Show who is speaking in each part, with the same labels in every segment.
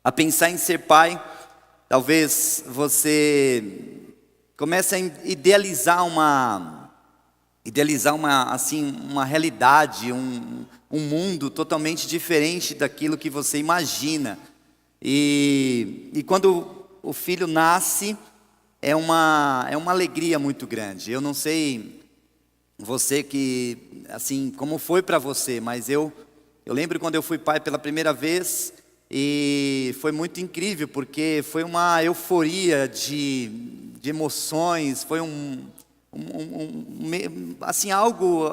Speaker 1: a pensar em ser pai, talvez você comece a idealizar uma realidade, um mundo totalmente diferente daquilo que você imagina. E quando o filho nasce, é uma alegria muito grande. Eu não sei você que, assim, como foi para você, mas eu lembro quando eu fui pai pela primeira vez, e foi muito incrível, porque foi uma euforia de emoções, foi assim, algo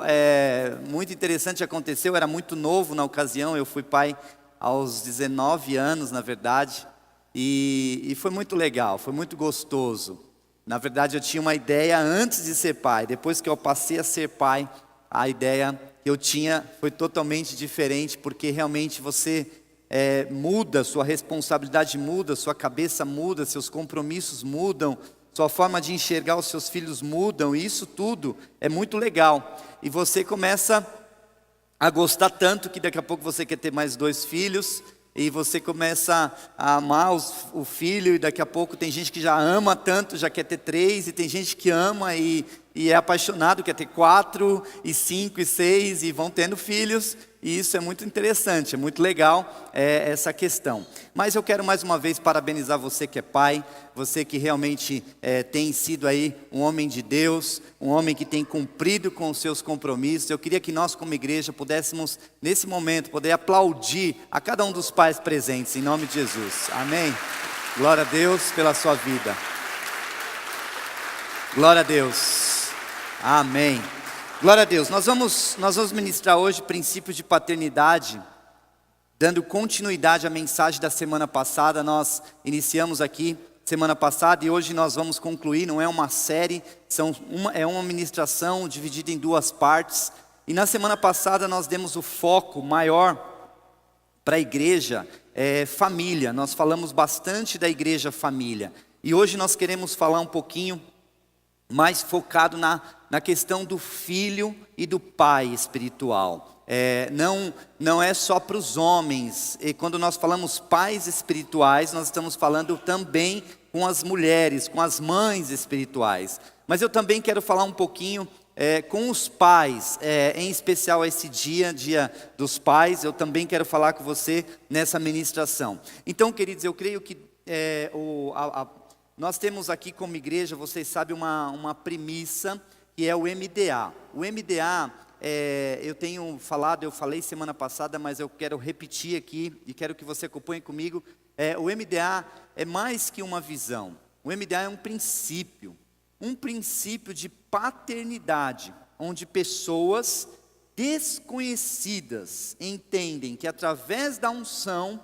Speaker 1: muito interessante aconteceu. Eu era muito novo na ocasião, eu fui pai aos 19 anos, na verdade, e foi muito legal, foi muito gostoso. Na verdade, eu tinha uma ideia antes de ser pai. Depois que eu passei a ser pai, a ideia que eu tinha foi totalmente diferente, porque realmente você muda, sua responsabilidade muda, sua cabeça muda, seus compromissos mudam, sua forma de enxergar os seus filhos mudam, e isso tudo é muito legal. E você começa a gostar tanto que daqui a pouco você quer ter mais 2 filhos, e você começa a amar o filho, e daqui a pouco tem gente que já ama tanto, já quer ter 3, e tem gente que ama e é apaixonado, quer ter 4, e 5, e 6, e vão tendo filhos, e isso é muito interessante, é muito legal essa questão. Mas eu quero mais uma vez parabenizar você que é pai, você que realmente tem sido aí um homem de Deus, um homem que tem cumprido com os seus compromissos. Eu queria que nós como igreja pudéssemos, nesse momento, poder aplaudir a cada um dos pais presentes, em nome de Jesus, amém? Glória a Deus pela sua vida, glória a Deus, amém. Glória a Deus. Nós vamos ministrar hoje princípios de paternidade, dando continuidade à mensagem da semana passada. Nós iniciamos aqui semana passada e hoje nós vamos concluir. Não é uma série, é uma ministração dividida em 2 partes. E na semana passada nós demos o foco maior para a igreja família. Nós falamos bastante da igreja família. E hoje nós queremos falar um pouquinho mais focado na questão do filho e do pai espiritual. Não é só para os homens. E quando nós falamos pais espirituais, nós estamos falando também com as mulheres, com as mães espirituais. Mas eu também quero falar um pouquinho com os pais, em especial esse dia dos pais. Eu também quero falar com você nessa ministração. Então, queridos, eu creio que nós temos aqui como igreja, vocês sabem, uma premissa, que é o MDA. O MDA, eu falei semana passada, mas eu quero repetir aqui, e quero que você acompanhe comigo. O MDA é mais que uma visão. O MDA é um princípio de paternidade, onde pessoas desconhecidas entendem que através da unção,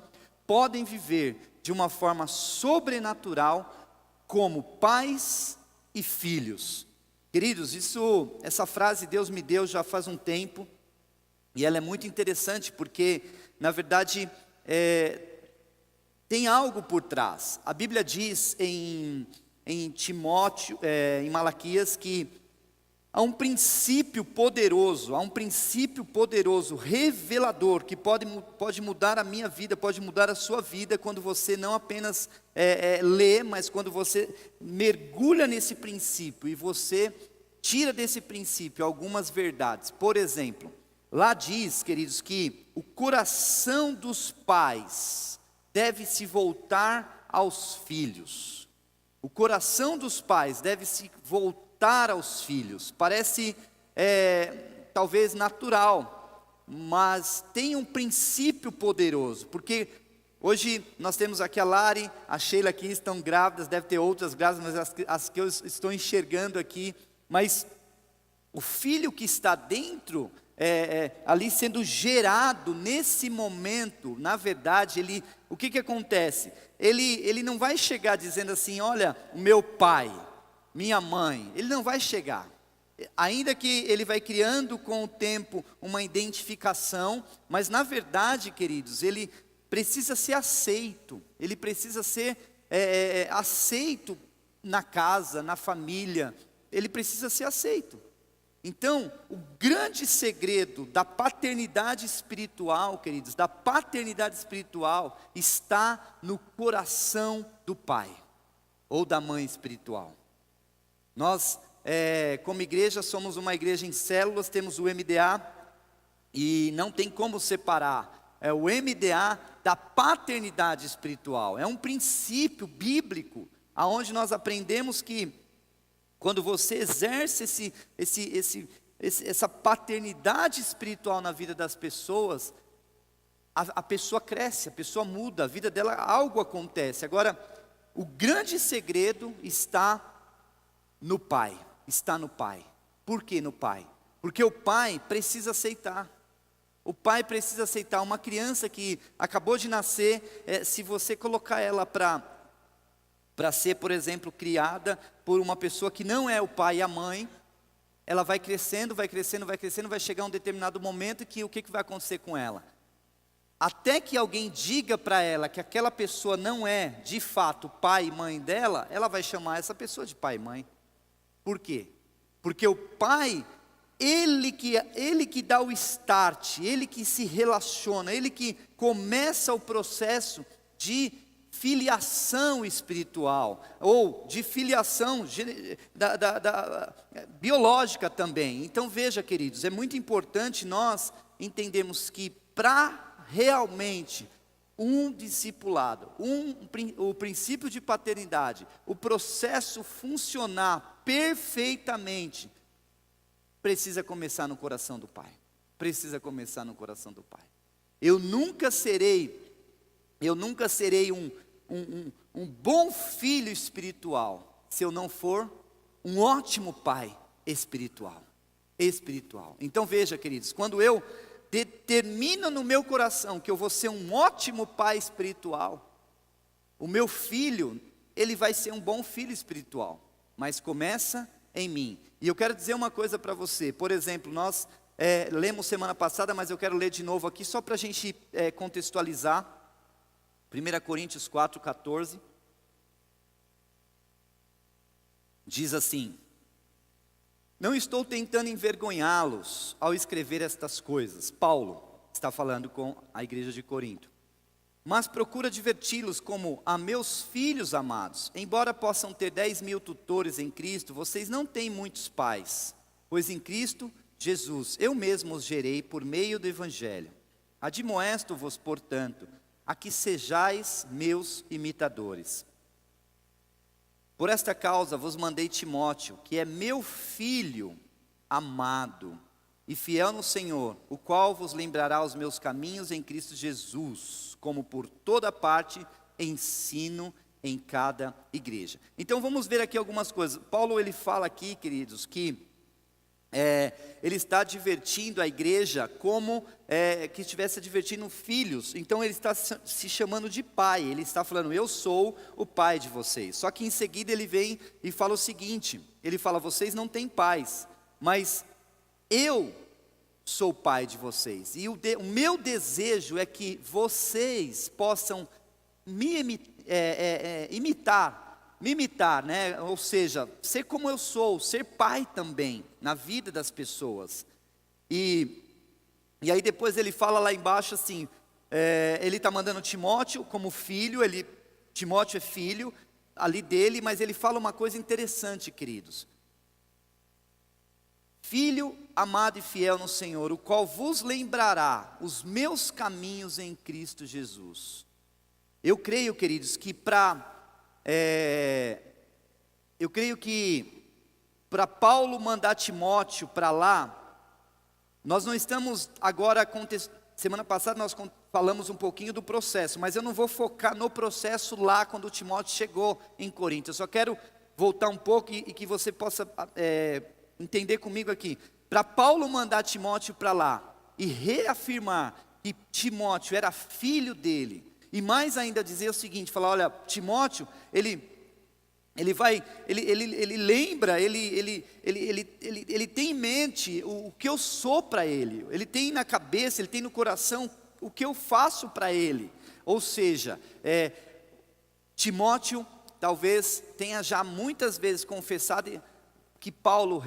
Speaker 1: podem viver de uma forma sobrenatural, como pais e filhos. Queridos, essa frase Deus me deu já faz um tempo, e ela é muito interessante porque, na verdade, tem algo por trás. A Bíblia diz em Timóteo, em Malaquias, que há um princípio poderoso, revelador, que pode mudar a minha vida, pode mudar a sua vida, quando você não apenas lê, mas quando você mergulha nesse princípio, e você tira desse princípio algumas verdades. Por exemplo, lá diz, queridos, que o coração dos pais deve se voltar aos filhos. O coração dos pais deve se voltar aos filhos. Parece talvez natural, mas tem um princípio poderoso, porque hoje nós temos aqui a Lari, a Sheila aqui estão grávidas, deve ter outras grávidas, mas as que eu estou enxergando aqui, mas o filho que está dentro, ali sendo gerado nesse momento, na verdade, o que acontece? Ele não vai chegar dizendo assim: olha, o meu pai, minha mãe. Ele não vai chegar, ainda que ele vai criando com o tempo uma identificação, mas na verdade, queridos, ele precisa ser aceito, ele precisa ser aceito na casa, na família, ele precisa ser aceito. Então, o grande segredo da paternidade espiritual, queridos, da paternidade espiritual, está no coração do pai, ou da mãe espiritual. Nós, como igreja, somos uma igreja em células, temos o MDA, e não tem como separar o MDA da paternidade espiritual. É um princípio bíblico, onde nós aprendemos que quando você exerce essa paternidade espiritual na vida das pessoas, a pessoa cresce, a pessoa muda, a vida dela, algo acontece. Agora, o grande segredo está no pai, está no pai. Por que no pai? Porque o pai precisa aceitar. O pai precisa aceitar. Uma criança que acabou de nascer, se você colocar ela para ser, por exemplo, criada por uma pessoa que não é o pai e a mãe, ela vai crescendo, vai crescendo, vai crescendo, vai chegar um determinado momento que o que vai acontecer com ela? Até que alguém diga para ela que aquela pessoa não é, de fato, pai e mãe dela, ela vai chamar essa pessoa de pai e mãe. Por quê? Porque o pai, ele que dá o start, ele que se relaciona, ele que começa o processo de filiação espiritual, ou de filiação biológica também. Então veja, queridos, é muito importante nós entendermos que para realmente um discipulado, o princípio de paternidade, o processo funcionar perfeitamente, precisa começar no coração do pai. Precisa começar no coração do pai. Eu nunca serei um bom filho espiritual se eu não for um ótimo pai espiritual. Então veja, queridos, quando eu determino no meu coração que eu vou ser um ótimo pai espiritual, o meu filho, ele vai ser um bom filho espiritual, mas começa em mim. E eu quero dizer uma coisa para você. Por exemplo, nós lemos semana passada, mas eu quero ler de novo aqui, só para a gente contextualizar. 1 Coríntios 4,14, diz assim: não estou tentando envergonhá-los ao escrever estas coisas. Paulo está falando com a igreja de Corinto. Mas procura diverti-los como a meus filhos amados. Embora possam ter 10.000 tutores em Cristo, vocês não têm muitos pais, pois em Cristo Jesus eu mesmo os gerei por meio do Evangelho. Admoesto-vos, portanto, a que sejais meus imitadores. Por esta causa vos mandei Timóteo, que é meu filho amado e fiel no Senhor, o qual vos lembrará os meus caminhos em Cristo Jesus, como por toda parte ensino em cada igreja. Então vamos ver aqui algumas coisas. Paulo, ele fala aqui, queridos, que ele está divertindo a igreja como que estivesse divertindo filhos. Então ele está se chamando de pai. Ele está falando, eu sou o pai de vocês. Só que em seguida ele vem e fala o seguinte, ele fala, vocês não têm pais, mas eu sou pai de vocês. E o meu desejo é que vocês possam me imitar, né? Ou seja, ser como eu sou, ser pai também na vida das pessoas. E aí depois ele fala lá embaixo assim, ele está mandando Timóteo como filho, Timóteo é filho ali dele, mas ele fala uma coisa interessante, queridos. Filho amado e fiel no Senhor, o qual vos lembrará os meus caminhos em Cristo Jesus. Eu creio, queridos, que para Paulo mandar Timóteo para lá, nós não estamos agora, semana passada nós falamos um pouquinho do processo, mas eu não vou focar no processo lá quando Timóteo chegou em Corinto. Eu só quero voltar um pouco e que você possa entender comigo aqui. Para Paulo mandar Timóteo para lá e reafirmar que Timóteo era filho dele, e mais ainda dizer o seguinte, falar, olha, Timóteo, ele lembra, ele tem em mente o que eu sou para ele tem na cabeça, ele tem no coração o que eu faço para ele. Ou seja, Timóteo talvez tenha já muitas vezes confessado que Paulo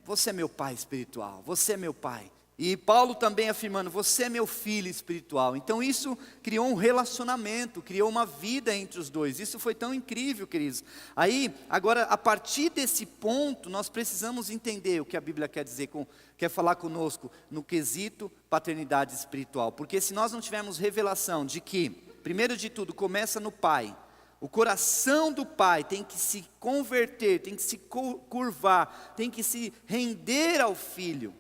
Speaker 1: você é meu pai espiritual, você é meu pai. E Paulo também afirmando, você é meu filho espiritual. Então isso criou um relacionamento, criou uma vida entre os dois. Isso foi tão incrível, queridos. Aí, agora, a partir desse ponto, nós precisamos entender o que a Bíblia quer dizer, quer falar conosco no quesito paternidade espiritual. Porque se nós não tivermos revelação de que, primeiro de tudo, começa no pai. O coração do pai tem que se converter, tem que se curvar, tem que se render ao filho.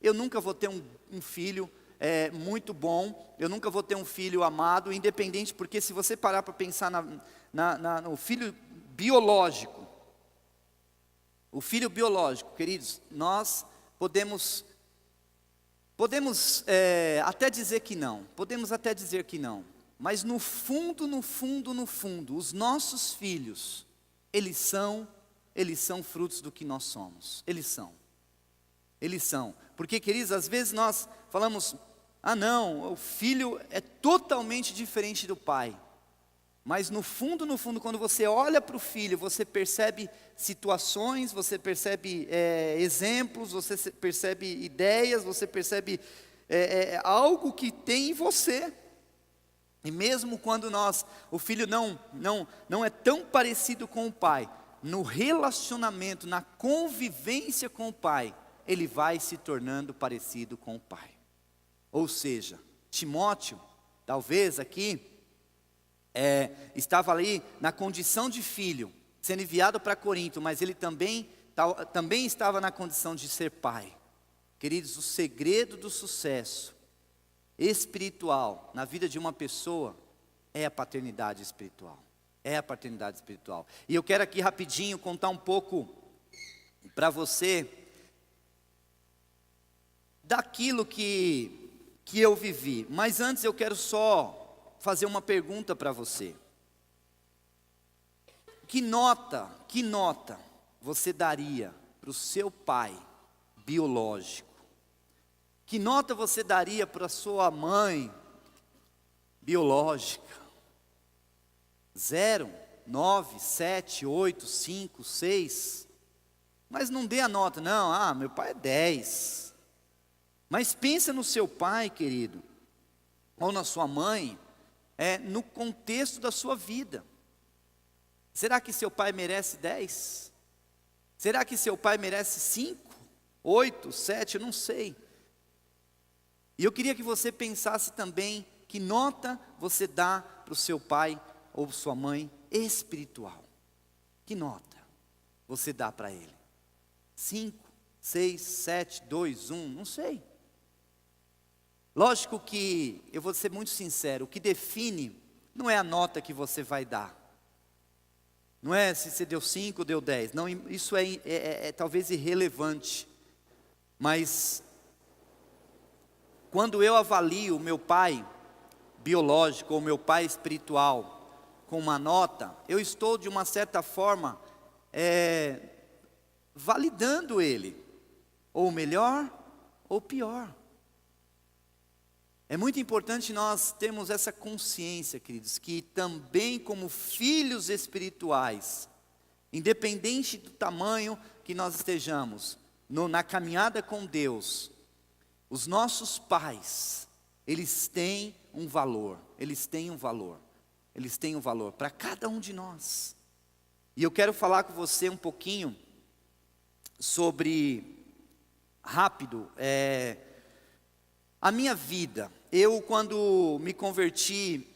Speaker 1: Eu nunca vou ter um filho muito bom, eu nunca vou ter um filho amado, independente, porque se você parar para pensar no filho biológico, o filho biológico, queridos, nós podemos até dizer que não, mas no fundo, os nossos filhos, eles são frutos do que nós somos, eles são, porque, queridos, às vezes nós falamos, não, o filho é totalmente diferente do pai, mas no fundo, quando você olha para o filho, você percebe situações, você percebe exemplos, você percebe ideias, você percebe algo que tem em você, e mesmo quando o filho não é tão parecido com o pai, no relacionamento, na convivência com o pai, ele vai se tornando parecido com o pai. Ou seja, Timóteo, talvez aqui, estava ali na condição de filho, sendo enviado para Corinto, mas ele também estava na condição de ser pai. Queridos, o segredo do sucesso espiritual na vida de uma pessoa é a paternidade espiritual. E eu quero aqui rapidinho contar um pouco para você daquilo que eu vivi. Mas antes eu quero só fazer uma pergunta para você. Que nota você daria para o seu pai biológico? Que nota você daria para a sua mãe biológica? 0, 9, 7, 8, 5, 6. Mas não dê a nota, não, meu pai é 10. Mas pensa no seu pai, querido, ou na sua mãe, no contexto da sua vida. Será que seu pai merece 10? Será que seu pai merece 5, 8, 7? Eu não sei. E eu queria que você pensasse também, que nota você dá para o seu pai ou sua mãe espiritual? Que nota você dá para ele? 5, 6, 7, 2, 1, não sei. Lógico que, eu vou ser muito sincero, o que define não é a nota que você vai dar. Não é se você deu 5 ou deu 10. Não, isso é talvez irrelevante. Mas, quando eu avalio o meu pai biológico ou meu pai espiritual com uma nota, eu estou de uma certa forma validando ele. Ou melhor, ou pior. É muito importante nós termos essa consciência, queridos, que também como filhos espirituais, independente do tamanho que nós estejamos, na caminhada com Deus, os nossos pais, eles têm um valor para cada um de nós. E eu quero falar com você um pouquinho sobre, rápido, a minha vida. Eu, quando me converti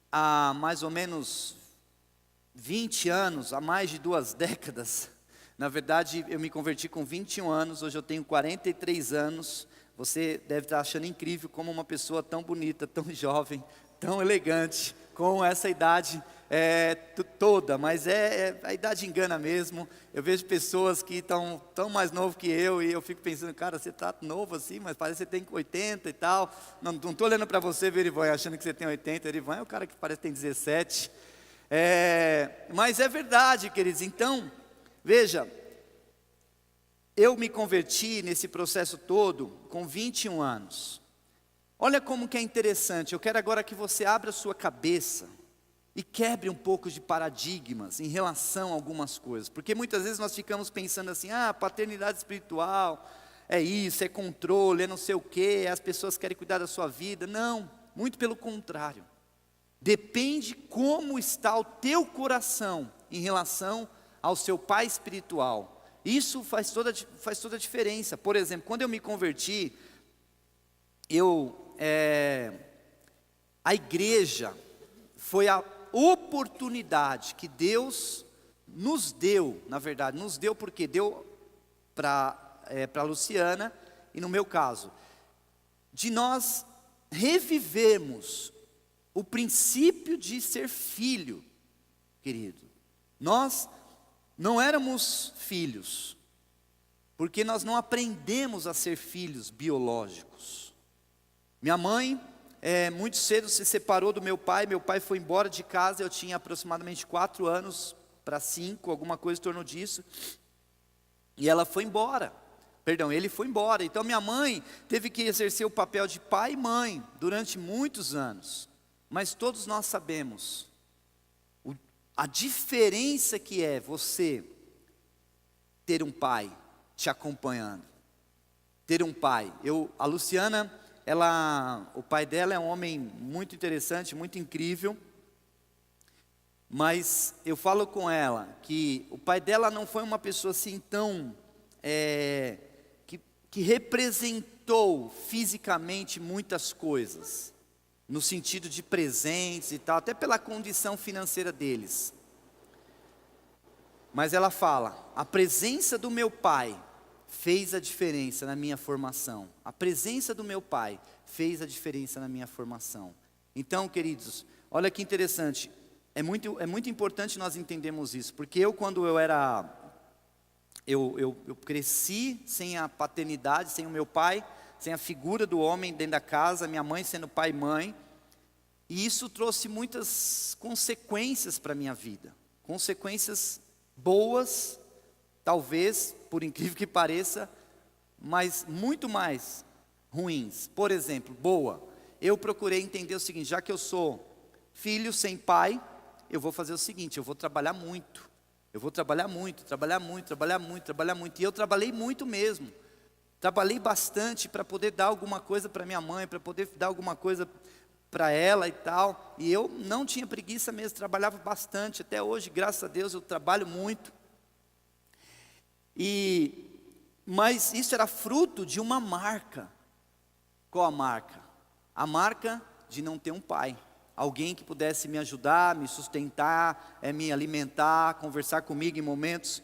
Speaker 1: há mais ou menos 20 anos, há mais de 2 décadas, na verdade eu me converti com 21 anos, hoje eu tenho 43 anos, você deve estar achando incrível como uma pessoa tão bonita, tão jovem, tão elegante, com essa idade toda, mas a idade engana mesmo. Eu vejo pessoas que estão tão mais novos que eu, e eu fico pensando, cara, você está novo assim, mas parece que você tem 80 e tal. Não estou olhando para você, Verivan, achando que você tem 80, Verivan é o cara que parece que tem 17. Mas é verdade, queridos. Então, veja, eu me converti nesse processo todo com 21 anos. Olha como que é interessante, eu quero agora que você abra a sua cabeça e quebre um pouco de paradigmas em relação a algumas coisas. Porque muitas vezes nós ficamos pensando assim, paternidade espiritual, é isso, é controle, é não sei o quê, as pessoas querem cuidar da sua vida. Não, muito pelo contrário. Depende como está o teu coração em relação ao seu pai espiritual. Isso faz toda a diferença. Por exemplo, quando eu me converti, a igreja foi a oportunidade que Deus nos deu, na verdade, nos deu porque deu para Luciana, e no meu caso, de nós revivermos o princípio de ser filho, querido. Nós não éramos filhos, porque nós não aprendemos a ser filhos biológicos. Minha mãe, muito cedo se separou do meu pai foi embora de casa, eu tinha aproximadamente 4 anos para 5, alguma coisa em torno disso, e ela foi embora, ele foi embora, então minha mãe teve que exercer o papel de pai e mãe, durante muitos anos, mas todos nós sabemos, a diferença que é você ter um pai te acompanhando, ter um pai, a Luciana, o pai dela é um homem muito interessante, muito incrível, mas eu falo com ela que o pai dela não foi uma pessoa assim tão, que representou fisicamente muitas coisas, no sentido de presentes e tal, até pela condição financeira deles. Mas ela fala, a presença do meu pai fez a diferença na minha formação. A presença do meu pai fez a diferença na minha formação. Então, queridos, olha que interessante. É muito importante nós entendermos isso. Porque quando eu cresci sem a paternidade, sem o meu pai, sem a figura do homem dentro da casa, minha mãe sendo pai e mãe. E isso trouxe muitas consequências para a minha vida. Consequências boas, talvez, por incrível que pareça, mas muito mais ruins. Por exemplo, boa, eu procurei entender o seguinte, já que eu sou filho sem pai, eu vou fazer o seguinte, eu vou trabalhar muito. Eu vou trabalhar muito, e eu trabalhei muito mesmo. Trabalhei bastante para poder dar alguma coisa para minha mãe, para poder dar alguma coisa para ela e tal, e eu não tinha preguiça mesmo, trabalhava bastante, até hoje, graças a Deus, eu trabalho muito, mas isso era fruto de uma marca. Qual a marca? A marca de não ter um pai, alguém que pudesse me ajudar, me sustentar, me alimentar, conversar comigo em momentos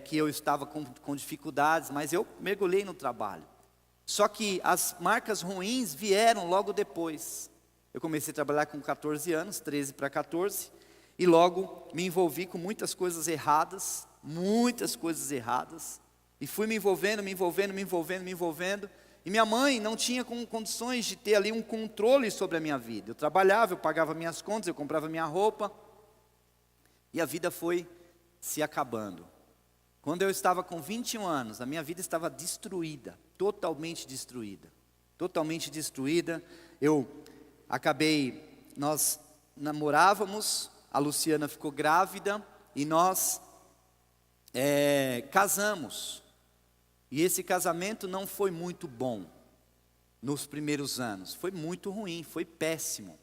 Speaker 1: que eu estava com dificuldades, mas eu mergulhei no trabalho. Só que as marcas ruins vieram logo depois. Eu comecei a trabalhar com 14 anos, 13 para 14, e logo me envolvi com muitas coisas erradas, e fui me envolvendo, e minha mãe não tinha condições de ter ali um controle sobre a minha vida. Eu trabalhava, eu pagava minhas contas, eu comprava minha roupa, e a vida foi se acabando. Quando eu estava com 21 anos, a minha vida estava destruída, totalmente destruída. Nós namorávamos, a Luciana ficou grávida e nós casamos. E esse casamento não foi muito bom nos primeiros anos, foi muito ruim, foi péssimo.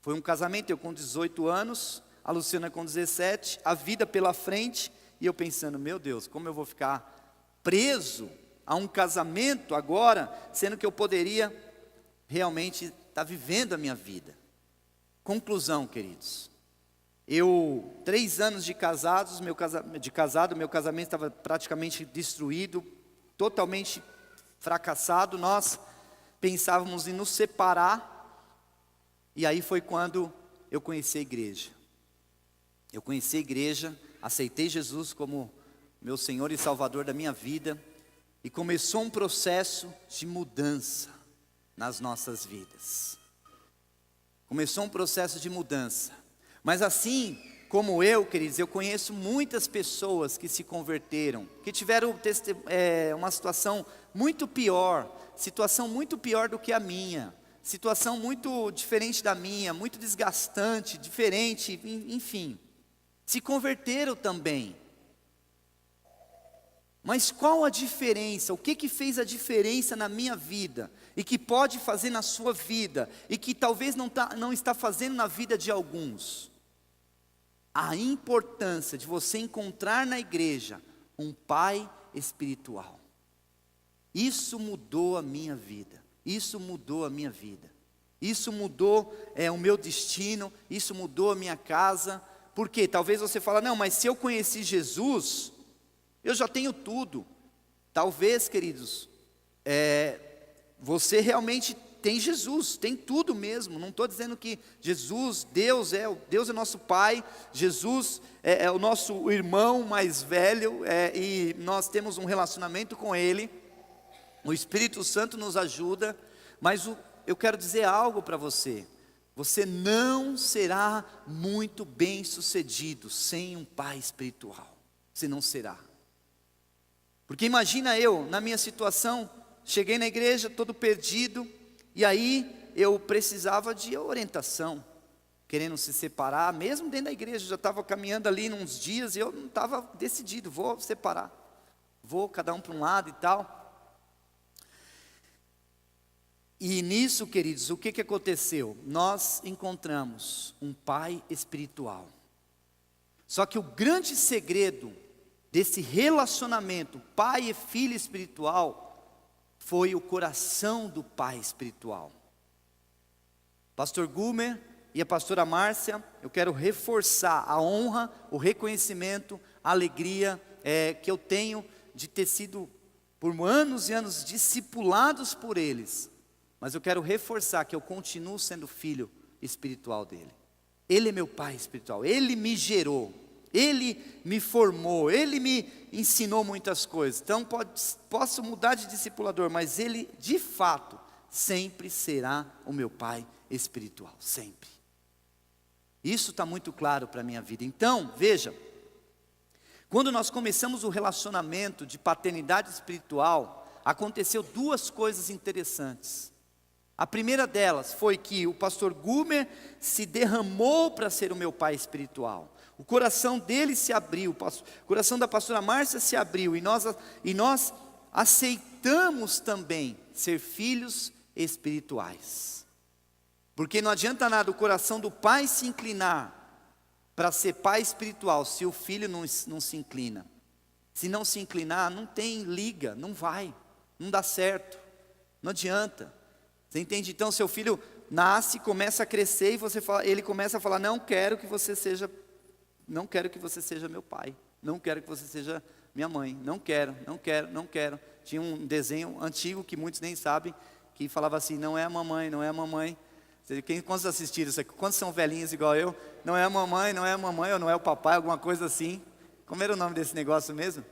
Speaker 1: Foi um casamento, eu com 18 anos, a Luciana com 17, a vida pela frente, e eu pensando, meu Deus, como eu vou ficar preso a um casamento agora, sendo que eu poderia realmente estar vivendo a minha vida. Conclusão, queridos. 3 anos de casado, meu casamento estava praticamente destruído, totalmente fracassado. Nós pensávamos em nos separar, e aí foi quando eu conheci a igreja. Aceitei Jesus como meu Senhor e Salvador da minha vida, e começou um processo de mudança nas nossas vidas. Mas assim como eu, queridos, eu conheço muitas pessoas que se converteram, que tiveram uma situação muito pior do que a minha, situação muito diferente da minha, muito desgastante, diferente, enfim. Se converteram também. Mas qual a diferença? O que fez a diferença na minha vida? E que pode fazer na sua vida? E que talvez não está fazendo na vida de alguns? A importância de você encontrar na igreja um pai espiritual. Isso mudou a minha vida. Isso mudou a minha vida. Isso mudou o meu destino. Isso mudou a minha casa. Por quê? Talvez você fale, não, mas se eu conheci Jesus, eu já tenho tudo. Talvez, queridos, você realmente tem Jesus, tem tudo mesmo. Não estou dizendo que Jesus, Deus é nosso Pai, Jesus é o nosso irmão mais velho, e nós temos um relacionamento com Ele. O Espírito Santo nos ajuda, mas eu quero dizer algo para você. Você não será muito bem sucedido sem um pai espiritual. Você não será. Porque imagina eu, na minha situação, cheguei na igreja todo perdido, e aí eu precisava de orientação, querendo se separar, mesmo dentro da igreja, já estava caminhando ali uns dias, e eu não estava decidido, vou separar, vou cada um para um lado e tal. E nisso, queridos, o que aconteceu? Nós encontramos um pai espiritual. Só que o grande segredo desse relacionamento pai e filho espiritual foi o coração do pai espiritual. Pastor Gumer e a pastora Márcia, eu quero reforçar a honra, o reconhecimento, a alegria que eu tenho de ter sido por anos e anos discipulados por eles. Mas eu quero reforçar que eu continuo sendo filho espiritual dele. Ele é meu pai espiritual, ele me gerou, ele me formou, ele me ensinou muitas coisas. Então posso mudar de discipulador, mas ele de fato sempre será o meu pai espiritual, sempre. Isso está muito claro para a minha vida. Então, veja, quando nós começamos o relacionamento de paternidade espiritual, aconteceu duas coisas interessantes. A primeira delas foi que o pastor Gumer se derramou para ser o meu pai espiritual. O coração dele se abriu, o coração da pastora Márcia se abriu, e nós aceitamos também ser filhos espirituais. Porque não adianta nada o coração do pai se inclinar para ser pai espiritual, se o filho não se inclina. Se não se inclinar, não tem liga, não vai, não dá certo, não adianta. Você entende? Então seu filho nasce, começa a crescer, e ele começa a falar, não quero que você seja meu pai, não quero que você seja minha mãe, não quero. Tinha um desenho antigo que muitos nem sabem, que falava assim, não é a mamãe. Quantos assistiram isso aqui? Quantos são velhinhos igual eu? Não é a mamãe, ou não é o papai, alguma coisa assim. Como era o nome desse negócio mesmo?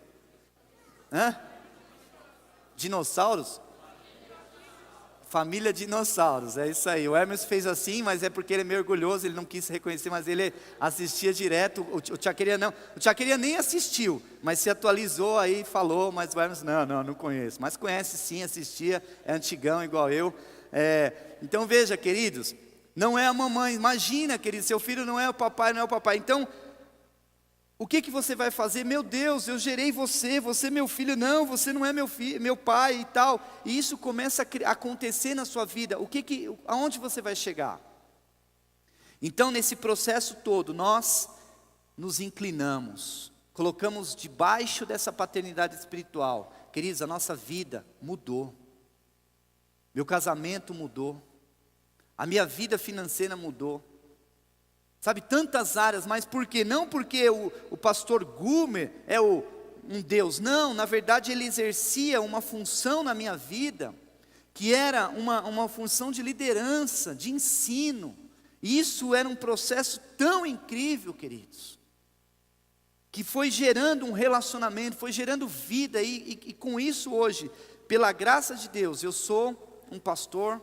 Speaker 1: Dinossauros? Família Dinossauros, é isso aí. O Hermes fez assim, mas é porque ele é meio orgulhoso, ele não quis reconhecer, mas ele assistia direto. O Tchaqueria não. O Tchaqueria nem assistiu, mas se atualizou aí e falou, mas o Hermes, não conheço. Mas conhece sim, assistia, é antigão igual eu. Então veja, queridos, não é a mamãe. Imagina, querido, seu filho não é o papai, Então, o que você vai fazer? Meu Deus, eu gerei você é meu filho. Não, você não é meu pai e tal. E isso começa a acontecer na sua vida. Aonde você vai chegar? Então, nesse processo todo, nós nos inclinamos, colocamos debaixo dessa paternidade espiritual. Queridos, a nossa vida mudou. Meu casamento mudou. A minha vida financeira mudou. Sabe, tantas áreas, mas por quê? Não porque o pastor Gumer é um Deus, não, na verdade ele exercia uma função na minha vida, que era uma função de liderança, de ensino, e isso era um processo tão incrível, queridos, que foi gerando um relacionamento, foi gerando vida, e com isso hoje, pela graça de Deus, eu sou um pastor,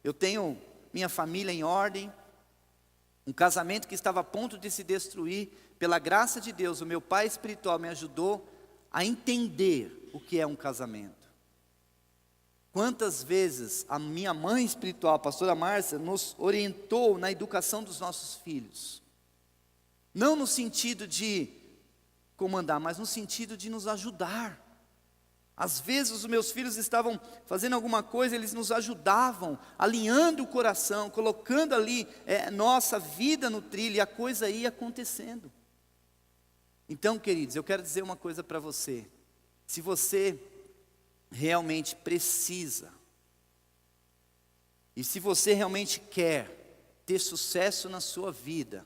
Speaker 1: eu tenho minha família em ordem, um casamento que estava a ponto de se destruir, pela graça de Deus, o meu pai espiritual me ajudou a entender o que é um casamento. Quantas vezes a minha mãe espiritual, a pastora Márcia, nos orientou na educação dos nossos filhos. Não no sentido de comandar, mas no sentido de nos ajudar. Às vezes os meus filhos estavam fazendo alguma coisa, eles nos ajudavam, alinhando o coração, colocando ali nossa vida no trilho, e a coisa ia acontecendo. Então, queridos, eu quero dizer uma coisa para você. Se você realmente precisa, e se você realmente quer ter sucesso na sua vida,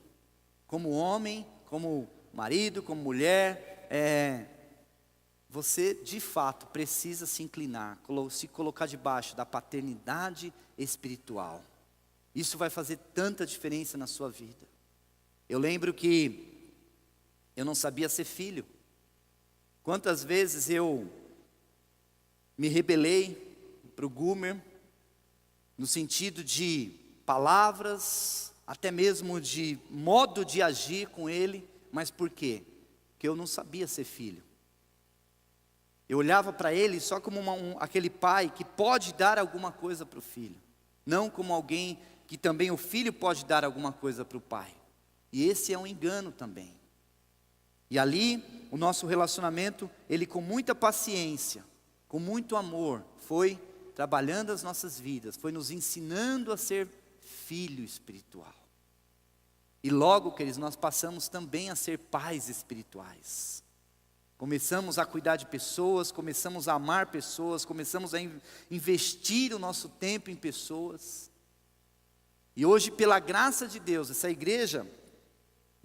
Speaker 1: como homem, como marido, como mulher, você de fato precisa se inclinar, se colocar debaixo da paternidade espiritual. Isso vai fazer tanta diferença na sua vida. Eu lembro que eu não sabia ser filho. Quantas vezes eu me rebelei para o Gumer, no sentido de palavras, até mesmo de modo de agir com ele, mas por quê? Porque eu não sabia ser filho. Eu olhava para ele só como aquele pai que pode dar alguma coisa para o filho, não como alguém que também o filho pode dar alguma coisa para o pai. E esse é um engano também. E ali, o nosso relacionamento, ele com muita paciência, com muito amor, foi trabalhando as nossas vidas, foi nos ensinando a ser filho espiritual. E logo, queridos, nós passamos também a ser pais espirituais. Começamos a cuidar de pessoas, começamos a amar pessoas, começamos a investir o nosso tempo em pessoas. E hoje, pela graça de Deus, essa igreja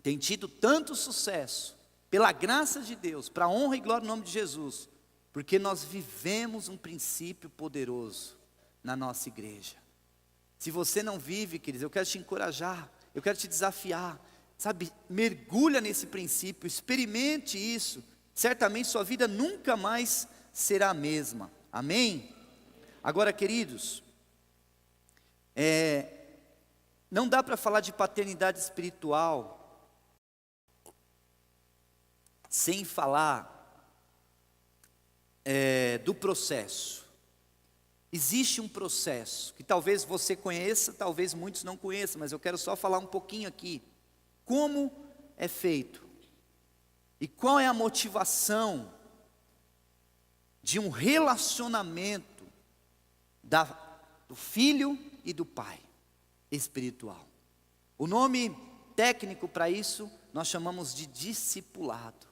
Speaker 1: tem tido tanto sucesso, pela graça de Deus, para a honra e glória do nome de Jesus, porque nós vivemos um princípio poderoso na nossa igreja. Se você não vive, queridos, eu quero te encorajar, eu quero te desafiar, sabe, mergulha nesse princípio, experimente isso, certamente sua vida nunca mais será a mesma, amém? Agora, queridos, não dá para falar de paternidade espiritual sem falar do processo. Existe um processo que talvez você conheça, talvez muitos não conheçam, mas eu quero só falar um pouquinho aqui. Como é feito? E qual é a motivação de um relacionamento do filho e do pai espiritual? O nome técnico para isso nós chamamos de discipulado.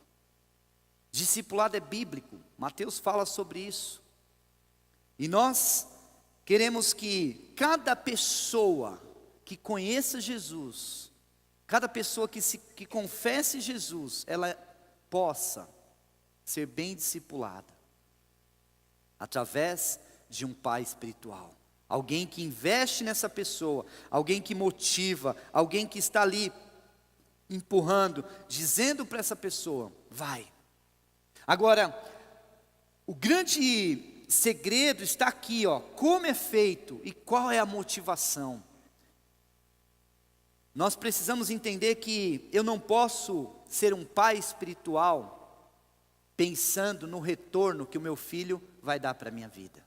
Speaker 1: Discipulado é bíblico, Mateus fala sobre isso. E nós queremos que cada pessoa que conheça Jesus, cada pessoa que confesse Jesus, ela possa ser bem discipulada, através de um pai espiritual. Alguém que investe nessa pessoa, alguém que motiva, alguém que está ali empurrando, dizendo para essa pessoa, vai. Agora, o grande segredo está aqui, como é feito e qual é a motivação. Nós precisamos entender que eu não posso ser um pai espiritual pensando no retorno que o meu filho vai dar para a minha vida.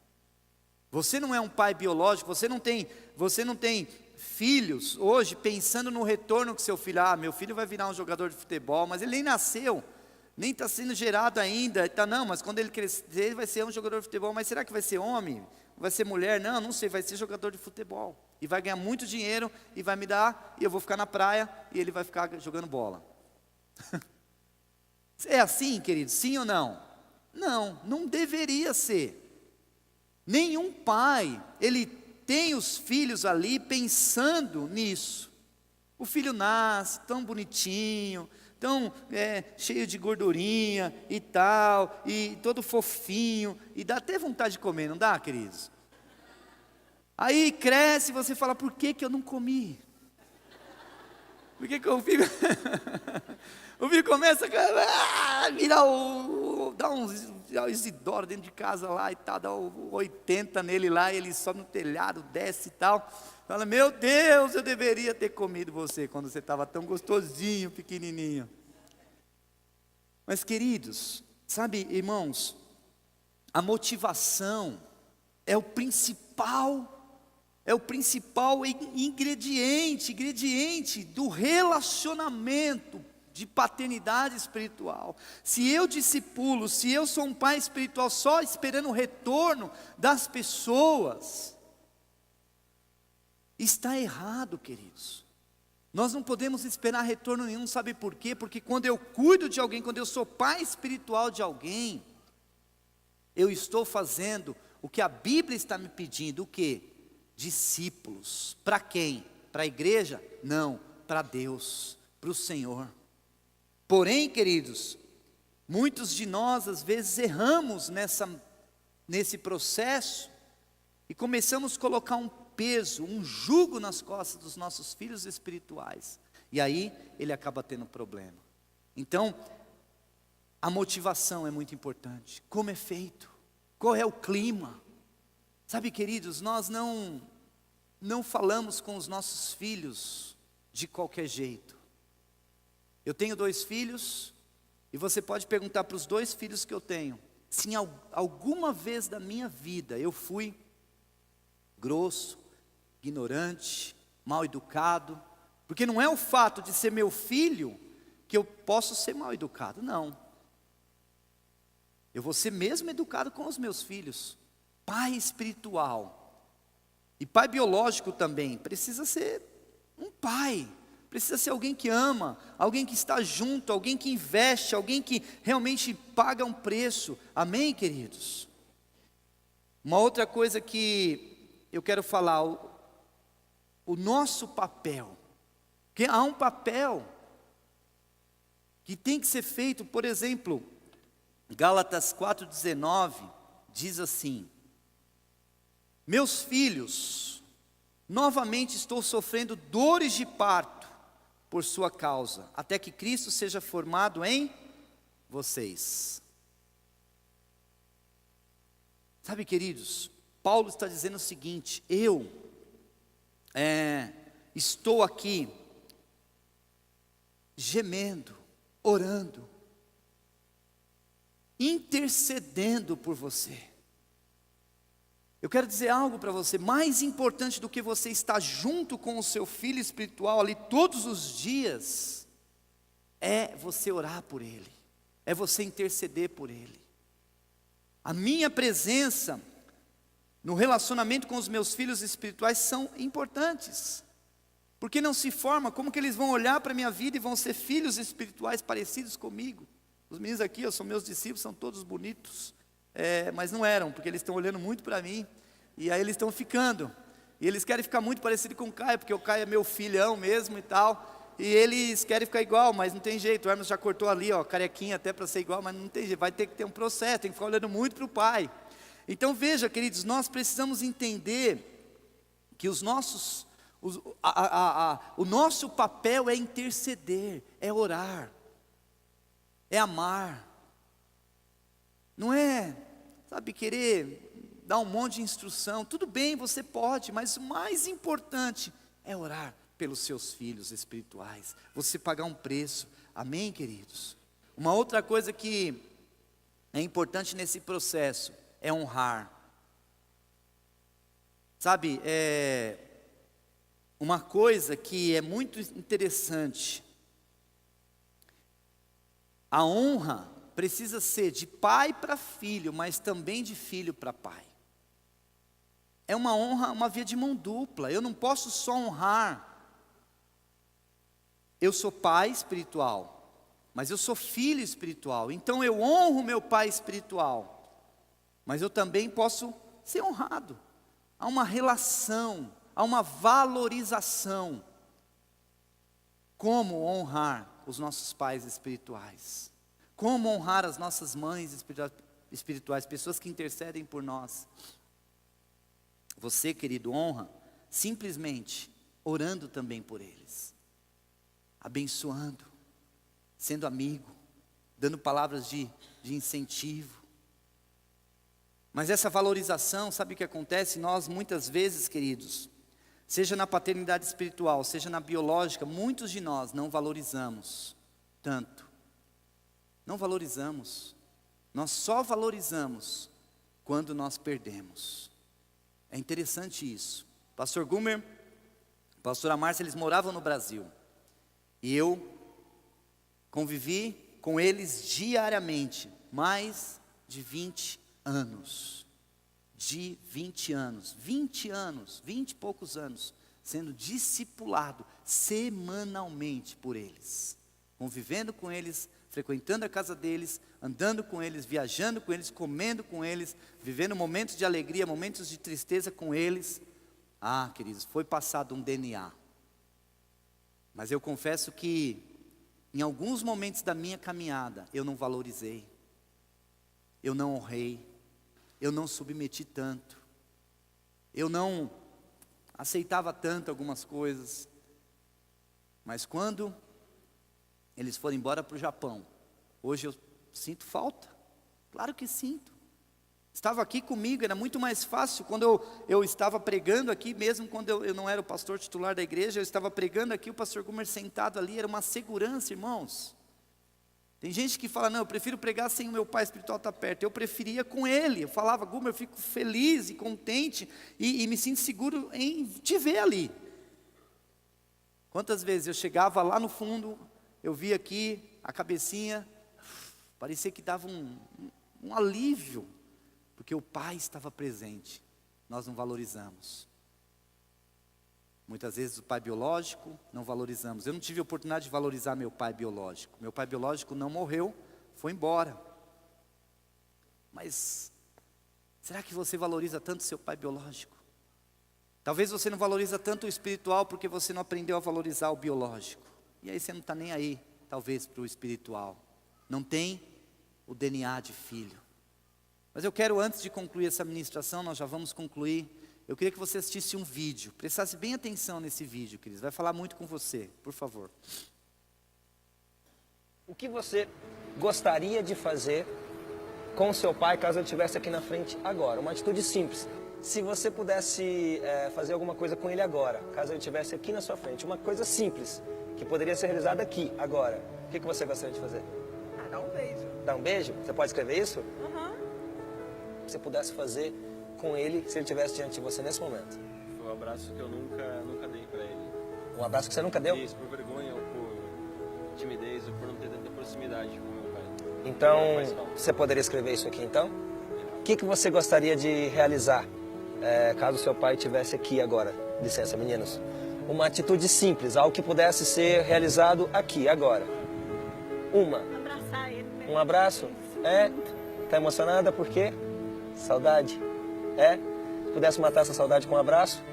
Speaker 1: Você não é um pai biológico, você não tem filhos hoje pensando no retorno que seu filho, meu filho vai virar um jogador de futebol, mas ele nem nasceu, nem está sendo gerado ainda, não, mas quando ele crescer ele vai ser um jogador de futebol, mas será que vai ser homem? Vai ser mulher? Não sei, vai ser jogador de futebol, e vai ganhar muito dinheiro, e vai me dar, e eu vou ficar na praia, e ele vai ficar jogando bola. É assim, querido, sim ou não? Não deveria ser. Nenhum pai, ele tem os filhos ali pensando nisso. O filho nasce tão bonitinho, tão cheio de gordurinha e tal, e todo fofinho, e dá até vontade de comer, não dá, queridos? Aí cresce e você fala, por que eu não comi? Por que o filho... o filho começa a virar dá uns Isidoro dentro de casa lá e tal, dá 80 nele lá, ele sobe no telhado, desce e tal, fala, meu Deus, eu deveria ter comido você, quando você estava tão gostosinho, pequenininho. Mas queridos, sabe, irmãos, a motivação é o principal ingrediente do relacionamento de paternidade espiritual. Se eu discipulo, se eu sou um pai espiritual só esperando o retorno das pessoas, está errado, queridos. Nós não podemos esperar retorno nenhum, sabe por quê? Porque quando eu cuido de alguém, quando eu sou pai espiritual de alguém, eu estou fazendo o que a Bíblia está me pedindo, o quê? Discípulos. Para quem? Para a igreja? Não, para Deus, para o Senhor. Porém, queridos, muitos de nós às vezes erramos nesse processo e começamos a colocar um peso, um jugo nas costas dos nossos filhos espirituais. E aí ele acaba tendo problema. Então, a motivação é muito importante. Como é feito? Qual é o clima? Sabe, queridos, nós não falamos com os nossos filhos de qualquer jeito. Eu tenho 2 filhos, e você pode perguntar para os 2 filhos que eu tenho, se em alguma vez da minha vida eu fui grosso, ignorante, mal educado, porque não é o fato de ser meu filho que eu posso ser mal educado, não. Eu vou ser mesmo educado com os meus filhos. Pai espiritual e pai biológico também precisa ser um pai, precisa ser alguém que ama, alguém que está junto, alguém que investe, alguém que realmente paga um preço. Amém, queridos? Uma outra coisa que eu quero falar, o nosso papel, que há um papel que tem que ser feito. Por exemplo, Gálatas 4,19 diz assim: meus filhos, novamente estou sofrendo dores de parto por sua causa, até que Cristo seja formado em vocês. Sabe, queridos, Paulo está dizendo o seguinte: eu estou aqui gemendo, orando, intercedendo por você. Eu quero dizer algo para você: mais importante do que você estar junto com o seu filho espiritual ali todos os dias, é você orar por ele, é você interceder por ele. A minha presença no relacionamento com os meus filhos espirituais são importantes, porque não se forma, como que eles vão olhar para a minha vida e vão ser filhos espirituais parecidos comigo? Os meninos aqui, são meus discípulos, são todos bonitos, mas não eram, porque eles estão olhando muito para mim, e aí eles estão ficando, e eles querem ficar muito parecido com o Caio, porque o Caio é meu filhão mesmo e tal, e eles querem ficar igual, mas não tem jeito. O Hermes já cortou ali, carequinha até para ser igual, mas não tem jeito, vai ter que ter um processo, tem que ficar olhando muito para o pai. Então veja, queridos, nós precisamos entender que o nosso papel é interceder, é orar, é amar, não é, sabe, querer dar um monte de instrução. Tudo bem, você pode, mas o mais importante é orar pelos seus filhos espirituais, você pagar um preço. Amém, queridos? Uma outra coisa que é importante nesse processo é honrar. Sabe, uma coisa que é muito interessante, a honra precisa ser de pai para filho, mas também de filho para pai. É uma honra, uma via de mão dupla. Eu não posso só honrar. Eu sou pai espiritual, mas eu sou filho espiritual. Então eu honro meu pai espiritual, mas eu também posso ser honrado. Há uma relação, há uma valorização. Como honrar os nossos pais espirituais? Como honrar as nossas mães espirituais, pessoas que intercedem por nós? Você, querido, honra simplesmente orando também por eles, abençoando, sendo amigo, dando palavras de incentivo. Mas essa valorização, sabe o que acontece? Nós muitas vezes, queridos, seja na paternidade espiritual, seja na biológica, muitos de nós não valorizamos tanto. Não valorizamos. Nós só valorizamos quando nós perdemos. É interessante isso. Pastor Gumer, pastora Márcia, eles moravam no Brasil. E eu convivi com eles diariamente, mais de 20 anos. De 20 anos, 20 e poucos anos, sendo discipulado semanalmente por eles. Convivendo com eles, frequentando a casa deles, andando com eles, viajando com eles, comendo com eles, vivendo momentos de alegria, momentos de tristeza com eles. Ah, queridos, foi passado um DNA. Mas eu confesso que em alguns momentos da minha caminhada, eu não valorizei, eu não honrei, eu não submeti tanto, eu não aceitava tanto algumas coisas. Mas quando eles foram embora para o Japão, hoje eu sinto falta, claro que sinto. Estava aqui comigo, era muito mais fácil, quando eu estava pregando aqui, mesmo quando eu não era o pastor titular da igreja, eu estava pregando aqui, o pastor Gumer sentado ali, era uma segurança, irmãos. Tem gente que fala, não, eu prefiro pregar sem o meu pai espiritual estar perto. Eu preferia com ele, eu falava, Gumer, eu fico feliz e contente, e me sinto seguro em te ver ali. Quantas vezes eu chegava lá no fundo, eu via aqui a cabecinha, parecia que dava um alívio, porque o pai estava presente. Nós não valorizamos. Muitas vezes o pai biológico não valorizamos. Eu não tive a oportunidade de valorizar meu pai biológico. Meu pai biológico não morreu, foi embora. Mas será que você valoriza tanto seu pai biológico? Talvez você não valoriza tanto o espiritual porque você não aprendeu a valorizar o biológico. E aí você não está nem aí, talvez, para o espiritual. Não tem o DNA de filho. Mas eu quero, antes de concluir essa ministração, nós já vamos concluir, eu queria que você assistisse um vídeo, prestasse bem atenção nesse vídeo, queridos, vai falar muito com você, por favor.
Speaker 2: O que você gostaria de fazer com seu pai, caso ele estivesse aqui na frente agora? Uma atitude simples. Se você pudesse fazer alguma coisa com ele agora, caso ele estivesse aqui na sua frente, uma coisa simples, que poderia ser realizada aqui, agora, o que você gostaria de fazer?
Speaker 3: Dar um beijo.
Speaker 2: Dar um beijo? Você pode escrever isso?
Speaker 3: Uhum.
Speaker 2: Que você pudesse fazer com ele, se ele estivesse diante de você nesse momento.
Speaker 4: Foi um abraço que eu nunca dei pra ele.
Speaker 2: Um abraço que você nunca deu?
Speaker 4: Isso, por vergonha ou por timidez ou por não ter tanta proximidade com meu pai.
Speaker 2: Então,
Speaker 4: Faz falta.
Speaker 2: você poderia escrever isso aqui então? O que você gostaria de realizar, caso seu pai estivesse aqui agora? Licença, meninos. Uma atitude simples, algo que pudesse ser realizado aqui, agora.
Speaker 3: Abraçar ele. Né?
Speaker 2: Um abraço? Tá emocionada por quê? Saudade? Se pudesse matar essa saudade com um abraço?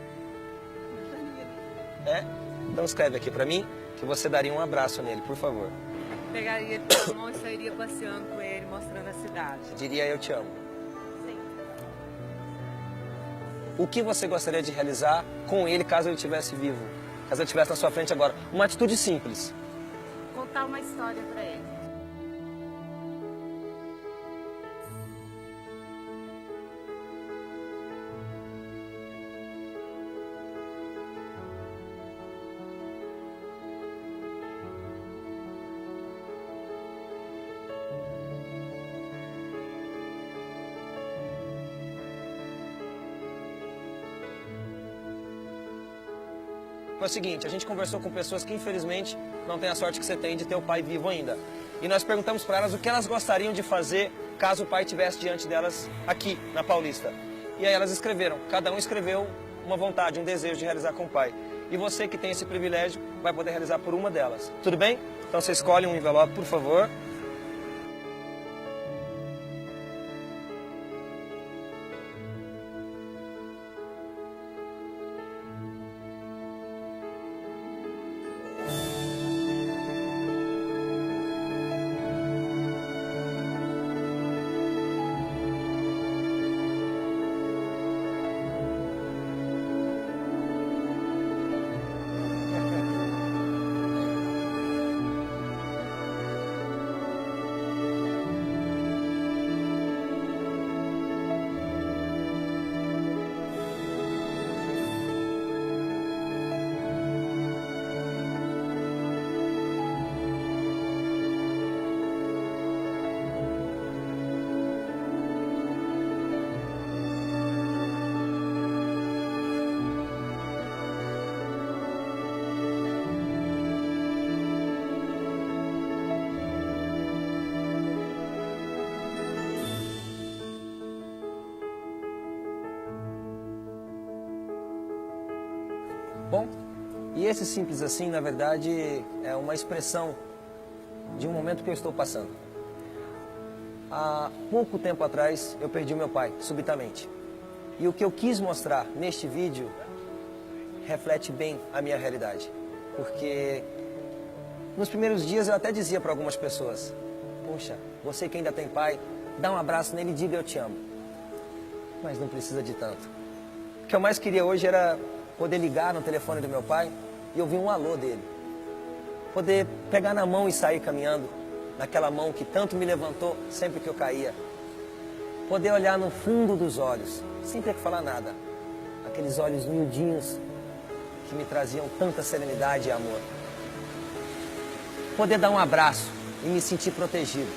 Speaker 2: Então escreve aqui pra mim que você daria um abraço nele, por favor.
Speaker 3: Pegaria ele pela mão e sairia passeando com ele, mostrando a cidade.
Speaker 2: Diria eu te amo.
Speaker 3: Sim.
Speaker 2: O que você gostaria de realizar com ele caso ele estivesse vivo? Caso ele estivesse na sua frente agora? Uma atitude simples.
Speaker 3: Contar uma história pra ele.
Speaker 2: Foi o seguinte, a gente conversou com pessoas que infelizmente não têm a sorte que você tem de ter o pai vivo ainda. E nós perguntamos para elas o que elas gostariam de fazer caso o pai estivesse diante delas aqui, na Paulista. E aí elas escreveram, cada um escreveu uma vontade, um desejo de realizar com o pai. E você que tem esse privilégio vai poder realizar por uma delas. Tudo bem? Então você escolhe um envelope, por favor. Bom, e esse simples assim, na verdade, é uma expressão de um momento que eu estou passando. Há pouco tempo atrás, eu perdi meu pai, subitamente. E o que eu quis mostrar neste vídeo reflete bem a minha realidade. Porque nos primeiros dias eu até dizia para algumas pessoas: poxa, você que ainda tem pai, dá um abraço nele e diga eu te amo. Mas não precisa de tanto. O que eu mais queria hoje era poder ligar no telefone do meu pai e ouvir um alô dele. Poder pegar na mão e sair caminhando, naquela mão que tanto me levantou sempre que eu caía. Poder olhar no fundo dos olhos, sem ter que falar nada. Aqueles olhos miudinhos que me traziam tanta serenidade e amor. Poder dar um abraço e me sentir protegido.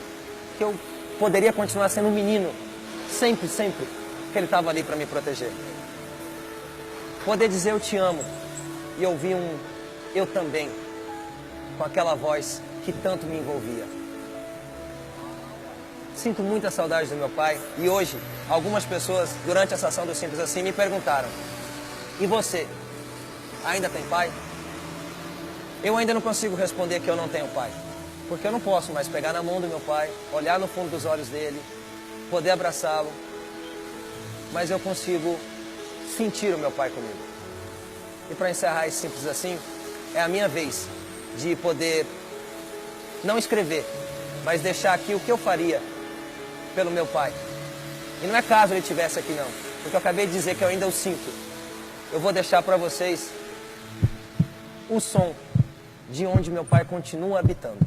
Speaker 2: Que eu poderia continuar sendo um menino, sempre, sempre, que ele estava ali para me proteger. Poder dizer eu te amo e ouvir um eu também, com aquela voz que tanto me envolvia. Sinto muita saudade do meu pai e hoje, algumas pessoas, durante essa ação do Simples Assim, me perguntaram: e você, ainda tem pai? Eu ainda não consigo responder que eu não tenho pai, porque eu não posso mais pegar na mão do meu pai, olhar no fundo dos olhos dele, poder abraçá-lo, mas eu consigo sentir o meu pai comigo. E para encerrar esse Simples Assim, é a minha vez de poder não escrever, mas deixar aqui o que eu faria pelo meu pai. E não é caso ele estivesse aqui não, porque eu acabei de dizer que eu ainda o sinto. Eu vou deixar para vocês o som de onde meu pai continua habitando.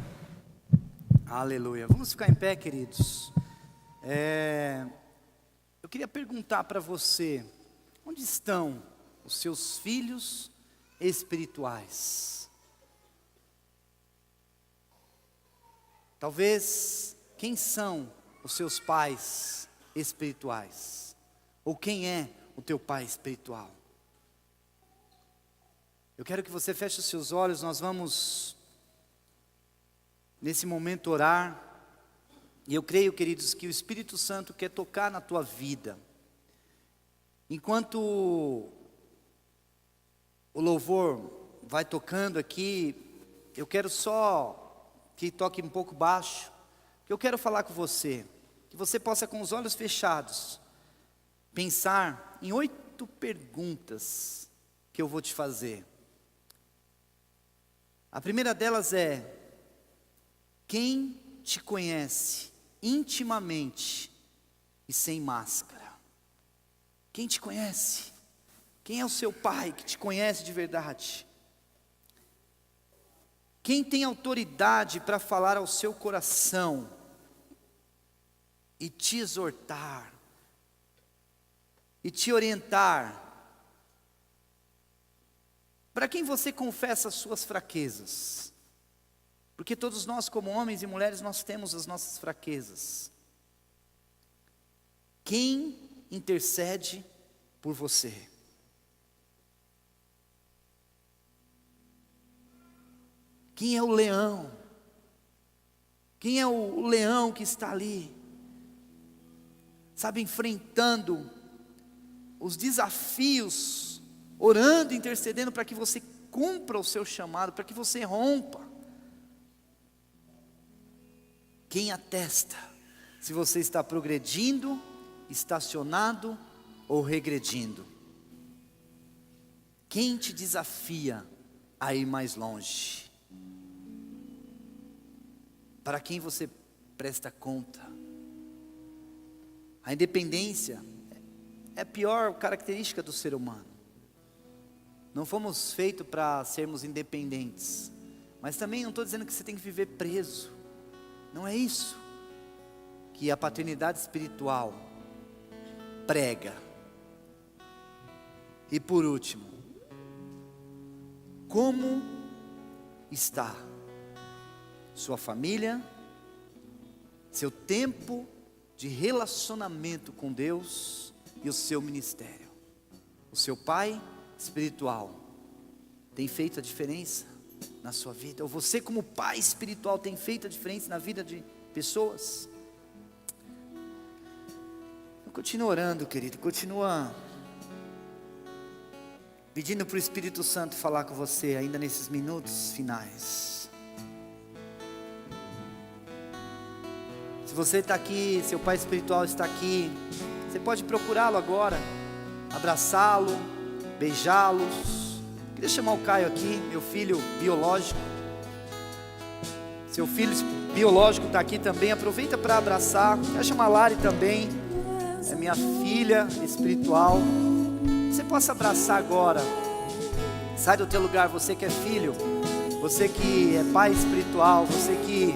Speaker 1: Aleluia. Vamos ficar em pé, queridos. Eu queria perguntar para você: onde estão os seus filhos espirituais? Talvez, quem são os seus pais espirituais? Ou quem é o teu pai espiritual? Eu quero que você feche os seus olhos, nós vamos, nesse momento, orar. E eu creio, queridos, que o Espírito Santo quer tocar na tua vida. Enquanto o louvor vai tocando aqui, eu quero só que toque um pouco baixo, que eu quero falar com você, que você possa, com os olhos fechados, pensar em 8 perguntas que eu vou te fazer. A primeira delas é: quem te conhece intimamente e sem máscara? Quem te conhece? Quem é o seu pai que te conhece de verdade? Quem tem autoridade para falar ao seu coração e te exortar e te orientar? Para quem você confessa as suas fraquezas? Porque todos nós, como homens e mulheres, nós temos as nossas fraquezas. Quem intercede por você? Quem é o leão? Quem é o leão que está ali, sabe, enfrentando os desafios, orando, intercedendo para que você cumpra o seu chamado, para que você rompa? Quem atesta se você está progredindo, estacionado ou regredindo? Quem te desafia a ir mais longe? Para quem você presta conta? A independência é a pior característica do ser humano. Não fomos feitos para sermos independentes, mas também não estou dizendo que você tem que viver preso. Não é isso que a paternidade espiritual prega. E por último, como está sua família, seu tempo de relacionamento com Deus e o seu ministério? O seu pai espiritual tem feito a diferença na sua vida? Ou você, como pai espiritual, tem feito a diferença na vida de pessoas? Continua orando, querido, continua pedindo para o Espírito Santo falar com você ainda nesses minutos finais. Se você está aqui, seu pai espiritual está aqui, você pode procurá-lo agora, abraçá-lo, beijá-lo. Queria chamar o Caio aqui, meu filho biológico. Seu filho biológico está aqui também, aproveita para abraçar. Quero chamar a Lari também, é minha filha espiritual. Você possa abraçar agora. Sai do teu lugar, você que é filho, você que é pai espiritual, você que